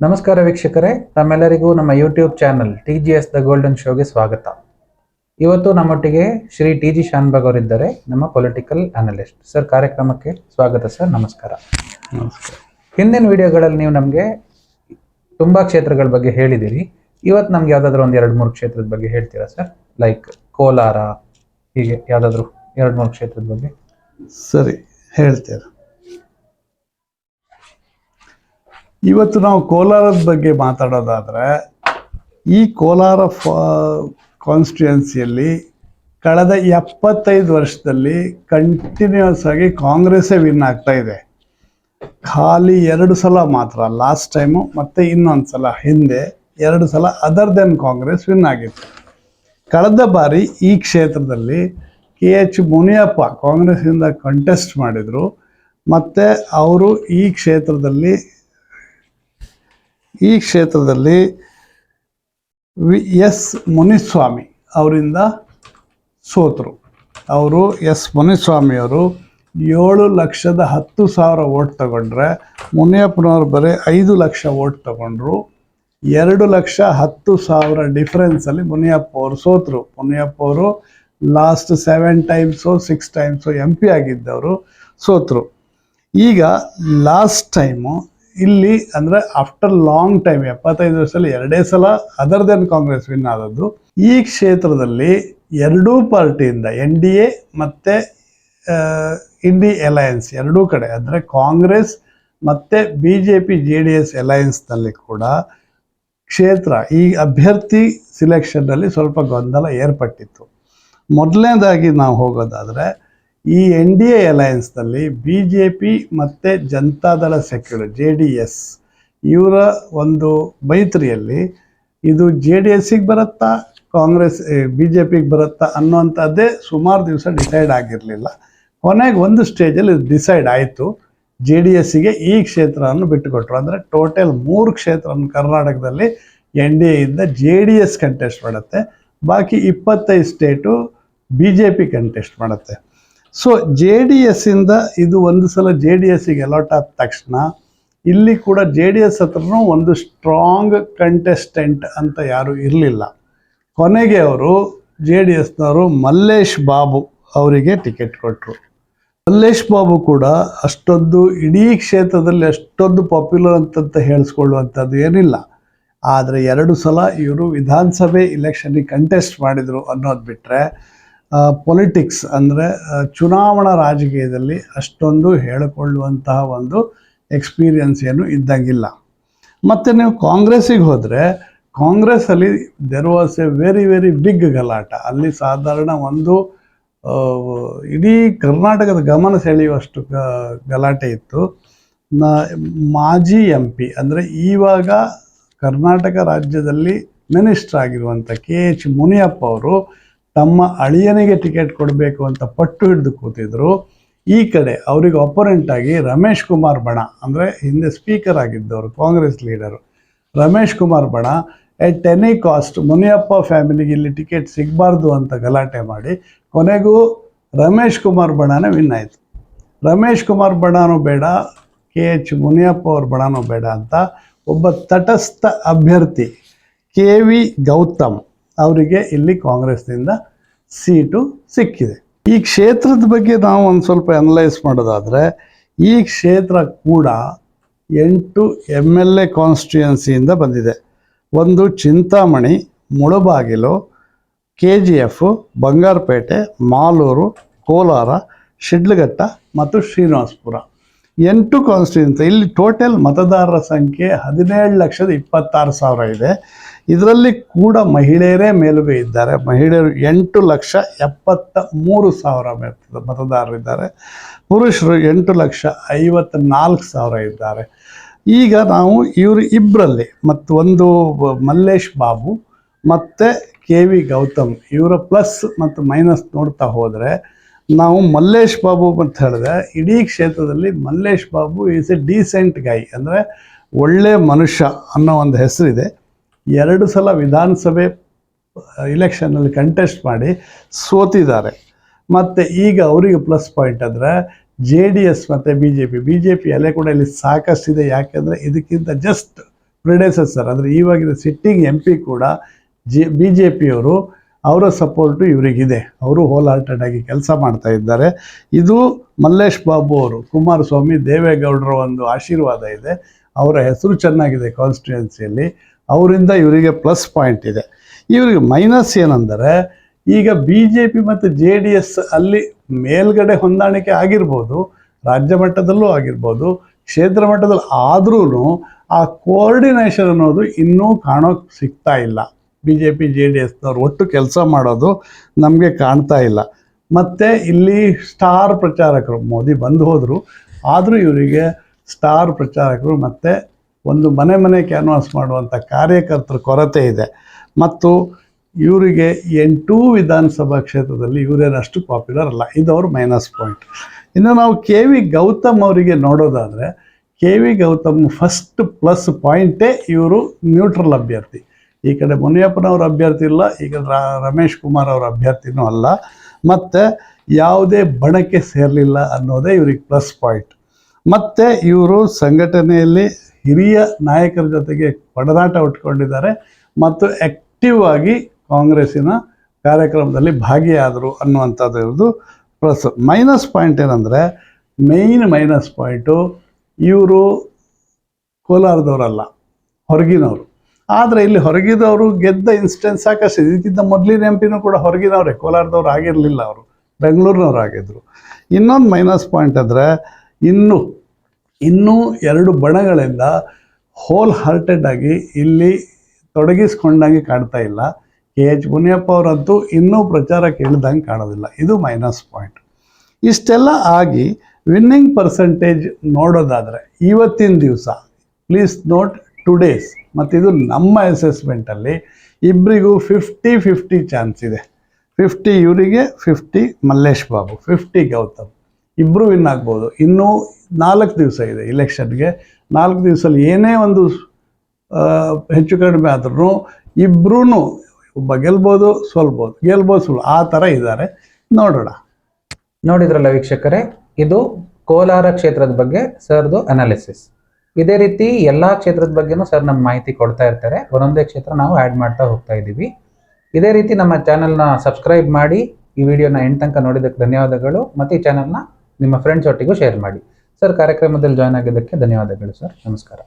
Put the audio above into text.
ನಮಸ್ಕಾರ ವೀಕ್ಷಕರೇ, ತಮ್ಮೆಲ್ಲರಿಗೂ ನಮ್ಮ YouTube channel TGS the golden ಶೋಗೆ ಸ್ವಾಗತ. ಇವತ್ತು ನಮ್ಮೊಟ್ಟಿಗೆ ಶ್ರೀ TG ಶಾನ್ಭಾಗ್ ಅವರಿದ್ದಾರೆ, ನಮ್ಮ ಪೊಲಿಟಿಕಲ್ ಅನಲಿಸ್ಟ್. ಸರ್, ಕಾರ್ಯಕ್ರಮಕ್ಕೆ ಸ್ವಾಗತ ಸರ್. ನಮಸ್ಕಾರ. ನಮಸ್ಕಾರ. ಹಿಂದಿನ ವಿಡಿಯೋಗಳಲ್ಲಿ ನೀವು ನಮಗೆ ತುಂಬ ಕ್ಷೇತ್ರಗಳ ಬಗ್ಗೆ ಹೇಳಿದ್ದೀರಿ. ಇವತ್ತು ನಮ್ಗೆ ಯಾವುದಾದ್ರೂ ಒಂದು 2-3 ಕ್ಷೇತ್ರದ ಬಗ್ಗೆ ಹೇಳ್ತೀರಾ ಸರ್? ಲೈಕ್ ಕೋಲಾರ, ಹೀಗೆ ಯಾವುದಾದ್ರೂ 2-3 ಕ್ಷೇತ್ರದ ಬಗ್ಗೆ. ಸರಿ, ಹೇಳ್ತೇನೆ. ಇವತ್ತು ನಾವು ಕೋಲಾರದ ಬಗ್ಗೆ ಮಾತಾಡೋದಾದರೆ, ಈ ಕೋಲಾರ ಕಾನ್ಸ್ಟಿಟ್ಯೂನ್ಸಿಯಲ್ಲಿ ಕಳೆದ 75 ವರ್ಷದಲ್ಲಿ ಕಂಟಿನ್ಯೂಸ್ ಆಗಿ ಕಾಂಗ್ರೆಸ್ಸೇ ವಿನ್ ಆಗ್ತಾ ಇದೆ. ಖಾಲಿ 2 ಸಲ ಮಾತ್ರ, ಲಾಸ್ಟ್ ಟೈಮು ಮತ್ತು ಇನ್ನೊಂದು ಸಲ ಹಿಂದೆ 2 ಸಲ ಅದರ್ ದೆನ್ ಕಾಂಗ್ರೆಸ್ ವಿನ್ ಆಗಿತ್ತು. ಕಳೆದ ಬಾರಿ ಈ ಕ್ಷೇತ್ರದಲ್ಲಿ KH ಮುನಿಯಪ್ಪ ಕಾಂಗ್ರೆಸ್ಸಿಂದ ಕಂಟೆಸ್ಟ್ ಮಾಡಿದರು. ಮತ್ತು ಅವರು ಈ ಕ್ಷೇತ್ರದಲ್ಲಿ S ಮುನಿಸ್ವಾಮಿ ಅವರಿಂದ ಸೋತರು. ಅವರು S ಮುನಿಸ್ವಾಮಿಯವರು 7,10,000 ವೋಟ್ ತಗೊಂಡ್ರೆ, ಮುನಿಯಪ್ಪನವ್ರು ಬರೀ 5 ಲಕ್ಷ ವೋಟ್ ತಗೊಂಡ್ರು. 2,10,000 ಡಿಫ್ರೆನ್ಸಲ್ಲಿ ಮುನಿಯಪ್ಪ ಅವರು ಸೋತರು. ಮುನಿಯಪ್ಪ ಅವರು ಲಾಸ್ಟ್ 7 ಟೈಮ್ಸು 6 ಟೈಮ್ಸು MP ಆಗಿದ್ದವರು ಸೋತರು. ಈಗ ಲಾಸ್ಟ್ ಟೈಮು ಇಲ್ಲಿ ಅಂದರೆ ಆಫ್ಟರ್ ಲಾಂಗ್ ಟೈಮ್ 75 ವರ್ಷದಲ್ಲಿ 2 ಸಲ ಅದರ್ ದೆನ್ ಕಾಂಗ್ರೆಸ್ ವಿನ್ ಆದದ್ದು. ಈ ಕ್ಷೇತ್ರದಲ್ಲಿ 2 ಪಾರ್ಟಿಯಿಂದ NDA ಮತ್ತು ಇಂಡಿ ಅಲಯನ್ಸ್ ಎರಡೂ ಕಡೆ, ಅಂದರೆ ಕಾಂಗ್ರೆಸ್ ಮತ್ತು BJP JDS ಅಲಯನ್ಸ್ನಲ್ಲಿ ಕೂಡ ಕ್ಷೇತ್ರ ಈ ಅಭ್ಯರ್ಥಿ ಸಿಲೆಕ್ಷನ್ನಲ್ಲಿ ಸ್ವಲ್ಪ ಗೊಂದಲ ಏರ್ಪಟ್ಟಿತ್ತು. ಮೊದಲನೇದಾಗಿ ನಾವು ಹೋಗೋದಾದರೆ, ಈ NDA ಅಲಯನ್ಸ್ನಲ್ಲಿ BJP ಮತ್ತು ಜನತಾದಳ ಸೆಕ್ಯುಲರ್ JDS ಇವರ ಒಂದು ಮೈತ್ರಿಯಲ್ಲಿ ಇದು JDSಗೆ ಬರುತ್ತಾ ಕಾಂಗ್ರೆಸ್ BJPಗೆ ಬರುತ್ತಾ ಅನ್ನುವಂಥದ್ದೇ ಸುಮಾರು ದಿವಸ ಡಿಸೈಡ್ ಆಗಿರಲಿಲ್ಲ. ಕೊನೆಗೆ ಒಂದು ಸ್ಟೇಜಲ್ಲಿ ಡಿಸೈಡ್ ಆಯಿತು. JDSಗೆ ಈ ಕ್ಷೇತ್ರವನ್ನು ಬಿಟ್ಟುಕೊಟ್ರು. ಅಂದರೆ ಟೋಟಲ್ 3 ಕ್ಷೇತ್ರವನ್ನು ಕರ್ನಾಟಕದಲ್ಲಿ NDAಯಿಂದ JDS ಕಂಟೆಸ್ಟ್ ಮಾಡುತ್ತೆ, ಬಾಕಿ 25 ಸ್ಟೇಟು BJP ಕಂಟೆಸ್ಟ್ ಮಾಡುತ್ತೆ. ಸೊ JDSಯಿಂದ ಇದು ಒಂದು ಸಲ JDSಗೆ ಅಲಾಟ್ ಆದ ತಕ್ಷಣ ಇಲ್ಲಿ ಕೂಡ JDS ಹತ್ರನೂ ಒಂದು ಸ್ಟ್ರಾಂಗ್ ಕಂಟೆಸ್ಟೆಂಟ್ ಅಂತ ಯಾರೂ ಇರಲಿಲ್ಲ. ಕೊನೆಗೆ ಅವರು JDSನವರು ಮಲ್ಲೇಶ್ ಬಾಬು ಅವರಿಗೆ ಟಿಕೆಟ್ ಕೊಟ್ಟರು. ಮಲ್ಲೇಶ್ ಬಾಬು ಕೂಡ ಅಷ್ಟೊಂದು ಇಡೀ ಕ್ಷೇತ್ರದಲ್ಲಿ ಅಷ್ಟೊಂದು ಪಾಪ್ಯುಲರ್ ಅಂತ ಹೇಳಿಸ್ಕೊಳ್ಳುವಂಥದ್ದು ಏನಿಲ್ಲ. ಆದರೆ 2 ಸಲ ಇವರು ವಿಧಾನಸಭೆ ಇಲೆಕ್ಷನ್ಗೆ ಕಂಟೆಸ್ಟ್ ಮಾಡಿದರು ಅನ್ನೋದು ಬಿಟ್ಟರೆ, ಪೊಲಿಟಿಕ್ಸ್ ಅಂದರೆ ಚುನಾವಣಾ ರಾಜಕೀಯದಲ್ಲಿ ಅಷ್ಟೊಂದು ಹೇಳಿಕೊಳ್ಳುವಂತಹ ಒಂದು ಎಕ್ಸ್ಪೀರಿಯನ್ಸ್ ಏನು ಇದ್ದಂಗಿಲ್ಲ. ಮತ್ತು ನೀವು ಕಾಂಗ್ರೆಸ್ಸಿಗೆ ಹೋದರೆ, ಕಾಂಗ್ರೆಸ್ಸಲ್ಲಿ there was a very very big ಗಲಾಟ. ಅಲ್ಲಿ ಸಾಧಾರಣ ಒಂದು ಇಡೀ ಕರ್ನಾಟಕದ ಗಮನ ಸೆಳೆಯುವಷ್ಟು ಗಲಾಟೆ ಇತ್ತು. ಮಾಜಿ MP ಅಂದರೆ ಇವಾಗ ಕರ್ನಾಟಕ ರಾಜ್ಯದಲ್ಲಿ ಮಿನಿಸ್ಟರ್ ಆಗಿರುವಂಥ KH ಮುನಿಯಪ್ಪ ಅವರು ತಮ್ಮ ಅಳಿಯನಿಗೆ ಟಿಕೆಟ್ ಕೊಡಬೇಕು ಅಂತ ಪಟ್ಟು ಹಿಡಿದು ಕೂತಿದ್ರು. ಈ ಕಡೆ ಅವರಿಗೆ ಅಪೋನೆಂಟ್ ಆಗಿ ರಮೇಶ್ ಕುಮಾರ್ ಬಣ, ಅಂದರೆ ಹಿಂದೆ ಸ್ಪೀಕರ್ ಆಗಿದ್ದವರು, ಕಾಂಗ್ರೆಸ್ ಲೀಡರು ರಮೇಶ್ ಕುಮಾರ್ ಬಣ ಎಟ್ ಎನಿ ಕಾಸ್ಟ್ ಮುನಿಯಪ್ಪ ಫ್ಯಾಮಿಲಿಗೆ ಇಲ್ಲಿ ಟಿಕೆಟ್ ಸಿಗಬಾರ್ದು ಅಂತ ಗಲಾಟೆ ಮಾಡಿ ಕೊನೆಗೂ ರಮೇಶ್ ಕುಮಾರ್ ಬಣನೇ ವಿನ್ ಆಯಿತು. ರಮೇಶ್ ಕುಮಾರ್ ಬಣನೂ ಬೇಡ, KH ಮುನಿಯಪ್ಪ ಅವ್ರ ಬಣನೂ ಬೇಡ ಅಂತ ಒಬ್ಬ ತಟಸ್ಥ ಅಭ್ಯರ್ಥಿ KV ಗೌತಮ್ ಅವರಿಗೆ ಇಲ್ಲಿ ಕಾಂಗ್ರೆಸ್ನಿಂದ ಸೀಟು ಸಿಕ್ಕಿದೆ. ಈ ಕ್ಷೇತ್ರದ ಬಗ್ಗೆ ನಾವು ಒಂದು ಸ್ವಲ್ಪ ಅನಲೈಸ್ ಮಾಡೋದಾದರೆ, ಈ ಕ್ಷೇತ್ರ ಕೂಡ 8 MLA ಕಾನ್ಸ್ಟಿಟ್ಯೂಯನ್ಸಿಯಿಂದ ಬಂದಿದೆ. ಒಂದು ಚಿಂತಾಮಣಿ, ಮುಳಬಾಗಿಲು, KGF, ಬಂಗಾರಪೇಟೆ, ಮಾಲೂರು, ಕೋಲಾರ, ಶಿಡ್ಲಘಟ್ಟ ಮತ್ತು ಶ್ರೀನಿವಾಸಪುರ 8 ಕಾನ್ಸ್ಟಿಟ್ಯೂನ್ಸಿ. ಇಲ್ಲಿ ಟೋಟಲ್ ಮತದಾರರ ಸಂಖ್ಯೆ 17,26,000 ಇದೆ. ಇದರಲ್ಲಿ ಕೂಡ ಮಹಿಳೆಯರೇ ಮೇಲುಗೈ ಇದ್ದಾರೆ. ಮಹಿಳೆಯರು 8,73,000 ಮತದಾರರಿದ್ದಾರೆ. ಪುರುಷರು 8,54,000 ಇದ್ದಾರೆ. ಈಗ ನಾವು ಇವರು ಇಬ್ಬರಲ್ಲಿ ಮತ್ತು ಒಂದು ಮಲ್ಲೇಶ್ ಬಾಬು ಮತ್ತು KV ಗೌತಮ್ ಇವರ ಪ್ಲಸ್ ಮತ್ತು ಮೈನಸ್ ನೋಡ್ತಾ ಹೋದರೆ, ನಾವು ಮಲ್ಲೇಶ್ ಬಾಬು ಅಂತ ಹೇಳಿದ್ರೆ, ಇಡೀ ಕ್ಷೇತ್ರದಲ್ಲಿ Mallesh Babu is a decent guy, ಅಂದರೆ ಒಳ್ಳೆ ಮನುಷ್ಯ ಅನ್ನೋ ಒಂದು ಹೆಸರಿದೆ. 2 ಸಲ ವಿಧಾನಸಭೆ ಇಲೆಕ್ಷನ್ನಲ್ಲಿ ಕಂಟೆಸ್ಟ್ ಮಾಡಿ ಸೋತಿದ್ದಾರೆ. ಮತ್ತು ಈಗ ಅವರಿಗೆ ಪ್ಲಸ್ ಪಾಯಿಂಟ್ ಅಂದರೆ JDS ಮತ್ತು BJP ಅಲೆ ಕೂಡ ಇಲ್ಲಿ ಸಾಕಷ್ಟಿದೆ. ಯಾಕೆಂದರೆ ಇದಕ್ಕಿಂತ ಜಸ್ಟ್ ಪ್ರಿಡೆಸೆಸರ್ ಅಂದರೆ ಇವಾಗಿನ ಸಿಟ್ಟಿಂಗ್ MP ಕೂಡ BJPಯವರು ಅವರ ಸಪೋರ್ಟು ಇವರಿಗಿದೆ. ಅವರು ಹೋಲ್ ಹಾರ್ಟೆಡ್ ಆಗಿ ಕೆಲಸ ಮಾಡ್ತಾ ಇದ್ದಾರೆ. ಇದು ಮಲ್ಲೇಶ್ ಬಾಬು ಅವರು, ಕುಮಾರಸ್ವಾಮಿ, ದೇವೇಗೌಡರ ಒಂದು ಆಶೀರ್ವಾದ ಇದೆ. ಅವರ ಹೆಸರು ಚೆನ್ನಾಗಿದೆ ಕಾನ್ಸ್ಟಿಟ್ಯೂನ್ಸಿಯಲ್ಲಿ, ಅವರಿಂದ ಇವರಿಗೆ ಪ್ಲಸ್ ಪಾಯಿಂಟ್ ಇದೆ. ಇವರಿಗೆ ಮೈನಸ್ ಏನಂದರೆ, ಈಗ BJP ಮತ್ತು JDS ಅಲ್ಲಿ ಮೇಲ್ಗಡೆ ಹೊಂದಾಣಿಕೆ ಆಗಿರ್ಬೋದು, ರಾಜ್ಯ ಮಟ್ಟದಲ್ಲೂ ಆಗಿರ್ಬೋದು, ಕ್ಷೇತ್ರ ಮಟ್ಟದಲ್ಲಿ ಆದ್ರೂ ಆ ಕೋಆರ್ಡಿನೇಷನ್ ಅನ್ನೋದು ಇನ್ನೂ ಕಾಣೋಕ್ಕೆ ಸಿಗ್ತಾ ಇಲ್ಲ. BJP JDSನವ್ರು ಒಟ್ಟು ಕೆಲಸ ಮಾಡೋದು ನಮಗೆ ಕಾಣ್ತಾ ಇಲ್ಲ. ಮತ್ತು ಇಲ್ಲಿ ಸ್ಟಾರ್ ಪ್ರಚಾರಕರು, ಮೋದಿ ಬಂದು ಹೋದರು, ಆದರೂ ಇವರಿಗೆ ಸ್ಟಾರ್ ಪ್ರಚಾರಕರು ಮತ್ತು ಒಂದು ಮನೆ ಕ್ಯಾನ್ವಾಸ್ ಮಾಡುವಂಥ ಕಾರ್ಯಕರ್ತರ ಕೊರತೆ ಇದೆ. ಮತ್ತು ಇವರಿಗೆ 8 ವಿಧಾನಸಭಾ ಕ್ಷೇತ್ರದಲ್ಲಿ ಇವರೇನಷ್ಟು ಪಾಪ್ಯುಲರ್ ಅಲ್ಲ. ಇದು ಅವ್ರ ಮೈನಸ್ ಪಾಯಿಂಟ್. ಇನ್ನು ನಾವು KV ಗೌತಮ್ ಅವರಿಗೆ ನೋಡೋದಾದರೆ, KV ಗೌತಮ್ ಫಸ್ಟ್ ಪ್ಲಸ್ ಪಾಯಿಂಟೇ ಇವರು ನ್ಯೂಟ್ರಲ್ ಅಭ್ಯರ್ಥಿ. ಈ ಕಡೆ ಮುನಿಯಪ್ಪನವ್ರ ಅಭ್ಯರ್ಥಿ ಇಲ್ಲ, ಈ ಕಡೆ ರಮೇಶ್ ಕುಮಾರ್ ಅವರ ಅಭ್ಯರ್ಥಿನೂ ಅಲ್ಲ, ಮತ್ತು ಯಾವುದೇ ಬಣಕ್ಕೆ ಸೇರಲಿಲ್ಲ ಅನ್ನೋದೇ ಇವ್ರಿಗೆ ಪ್ಲಸ್ ಪಾಯಿಂಟ್. ಮತ್ತು ಇವರು ಸಂಘಟನೆಯಲ್ಲಿ ಹಿರಿಯ ನಾಯಕರ ಜೊತೆಗೆ ಒಡನಾಟ ಉಟ್ಕೊಂಡಿದ್ದಾರೆ ಮತ್ತು ಆ್ಯಕ್ಟಿವ್ ಆಗಿ ಕಾಂಗ್ರೆಸ್ಸಿನ ಕಾರ್ಯಕ್ರಮದಲ್ಲಿ ಭಾಗಿಯಾದರು ಅನ್ನುವಂಥದ್ದು ಇವ್ರದ್ದು ಪ್ಲಸ್. ಮೈನಸ್ ಪಾಯಿಂಟ್ ಏನಂದರೆ, ಮೇಯ್ನ್ ಮೈನಸ್ ಪಾಯಿಂಟು, ಇವರು ಕೋಲಾರದವರಲ್ಲ, ಹೊರಗಿನವರು. ಆದರೆ ಇಲ್ಲಿ ಹೊರಗಿದವರು ಗೆದ್ದ ಇನ್ಸ್ಟೆನ್ಸ್ ಸಾಕಷ್ಟು. ಇದಕ್ಕಿಂತ ಮೊದಲಿನ MPನೂ ಕೂಡ ಹೊರಗಿನವರೇ, ಕೋಲಾರದವ್ರು ಆಗಿರಲಿಲ್ಲ, ಅವರು ಬೆಂಗಳೂರಿನವ್ರು ಆಗಿದ್ದರು. ಇನ್ನೊಂದು ಮೈನಸ್ ಪಾಯಿಂಟ್ ಅಂದರೆ, ಇನ್ನೂ 2 ಬಣಗಳಿಂದ ಹೋಲ್ ಹಾರ್ಟೆಡ್ ಆಗಿ ಇಲ್ಲಿ ತೊಡಗಿಸ್ಕೊಂಡಂಗೆ ಕಾಣ್ತಾ ಇಲ್ಲ. KH ಮುನಿಯಪ್ಪ ಅವರಂತೂ ಇನ್ನೂ ಪ್ರಚಾರಕ್ಕೆ ಇಳಿದಂಗೆ ಕಾಣೋದಿಲ್ಲ. ಇದು ಮೈನಸ್ ಪಾಯಿಂಟ್. ಇಷ್ಟೆಲ್ಲ ಆಗಿ ವಿನ್ನಿಂಗ್ ಪರ್ಸೆಂಟೇಜ್ ನೋಡೋದಾದರೆ ಇವತ್ತಿನ ದಿವಸ, ಪ್ಲೀಸ್ ನೋಟ್ ಟುಡೇಸ್, ಮತ್ತು ಇದು ನಮ್ಮ ಅಸೆಸ್ಮೆಂಟಲ್ಲಿ ಇಬ್ಬರಿಗೂ 50-50 ಚಾನ್ಸ್ ಇದೆ. 50 ಇವರಿಗೆ, 50 ಮಲ್ಲೇಶ್ ಬಾಬು, 50 ಗೌತಮ್. ಇಬ್ಬರು ವಿನ್ ಆಗ್ಬೋದು. ಇನ್ನೂ 4 ದಿವಸ ಇದೆ ಇಲೆಕ್ಷನ್ಗೆ. 4 ದಿವಸದಲ್ಲಿ ಏನೇ ಒಂದು ಹೆಚ್ಚು ಕಡಿಮೆ ಆದ್ರೂ ಇಬ್ಬರೂ ಒಬ್ಬ ಗೆಲ್ಬೋದು, ಗೆಲ್ಬೋದು, ಆ ಥರ ಇದ್ದಾರೆ. ನೋಡೋಣ. ನೋಡಿದ್ರಲ್ಲ ವೀಕ್ಷಕರೇ, ಇದು ಕೋಲಾರ ಕ್ಷೇತ್ರದ ಬಗ್ಗೆ ಸರ್ದು ಅನಾಲಿಸಿಸ್. ಇದೇ ರೀತಿ ಎಲ್ಲ ಕ್ಷೇತ್ರದ ಬಗ್ಗೆನೂ ಸರ್ ನಮ್ಮ ಮಾಹಿತಿ ಕೊಡ್ತಾ ಇರ್ತಾರೆ. ಒಂದೊಂದೇ ಕ್ಷೇತ್ರ ನಾವು ಆ್ಯಡ್ ಮಾಡ್ತಾ ಹೋಗ್ತಾ ಇದ್ದೀವಿ. ಇದೇ ರೀತಿ ನಮ್ಮ ಚಾನಲ್ನ ಸಬ್ಸ್ಕ್ರೈಬ್ ಮಾಡಿ, ಈ ವಿಡಿಯೋನ ಎಂಡ್ ತನಕ ನೋಡಿದ್ದಕ್ಕೆ ಧನ್ಯವಾದಗಳು. ಮತ್ತು ಈ ಚಾನಲ್ನ ನಿಮ್ಮ ಫ್ರೆಂಡ್ಸ್ ಒಟ್ಟಿಗೂ ಶೇರ್ ಮಾಡಿ. ಸರ್, ಕಾರ್ಯಕ್ರಮದಲ್ಲಿ ಜಾಯ್ನ್ ಆಗಿದ್ದಕ್ಕೆ ಧನ್ಯವಾದಗಳು ಸರ್. ನಮಸ್ಕಾರ.